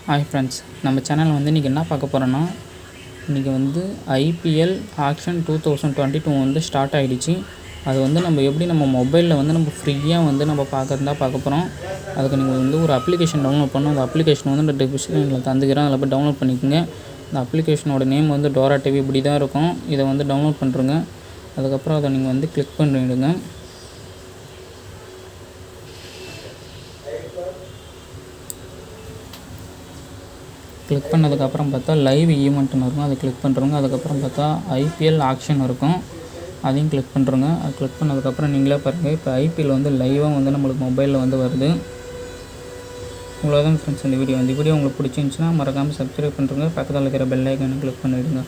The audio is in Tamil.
ஹாய் ஃப்ரெண்ட்ஸ், நம்ம சேனல் வந்து இன்றைக்கி என்ன பார்க்க போகிறோன்னா, இன்றைக்கி வந்து ஐபிஎல் ஆக்ஷன் 2022 வந்து ஸ்டார்ட் ஆகிடுச்சு. அது வந்து நம்ம எப்படி நம்ம மொபைலில் வந்து நம்ம ஃப்ரீயாக வந்து நம்ம பார்க்குறதா பார்க்க போகிறோம். அதுக்கு நீங்கள் வந்து ஒரு அப்ளிகேஷன் டவுன்லோட் பண்ணணும். அந்த அப்ளிகேஷன் வந்து இந்த டிஸ்கிரிப்ஷனில் தந்துக்கிறேன், அதில் போய் டவுன்லோட் பண்ணிக்கோங்க. இந்த அப்ளிகேஷனோட நேம் வந்து டோரா டிவி இப்படி தான் இருக்கும். இதை வந்து டவுன்லோட் பண்ணுறங்க. அதுக்கப்புறம் அதை நீங்கள் வந்து கிளிக் பண்ணிவிடுங்க. கிளிக் பண்ணதுக்கப்புறம் பார்த்தா லைவ் ஈவெண்ட்னு இருக்கும், அதை கிளிக் பண்ணுறோங்க. அதுக்கப்புறம் பார்த்தா ஐபிஎல் ஆக்ஷன் இருக்கும், அதையும் கிளிக் பண்ணுறோங்க. அது கிளிக் பண்ணதுக்கப்புறம் நீங்களே பாருங்கள், இப்போ ஐபிஎல் வந்து லைவாக வந்து நம்மளுக்கு மொபைலில் வந்து வருது. இவ்வளோதான் ஃப்ரெண்ட்ஸ் இந்த வீடியோ. இந்த வீடியோ உங்களுக்கு பிடிச்சிருந்துச்சுன்னா மறக்காமல் சப்ஸ்கிரைப் பண்ணுறங்க. பக்கத்தில் இருக்கிற பெல் ஐக்கானை கிளிக் பண்ணிவிடுங்க.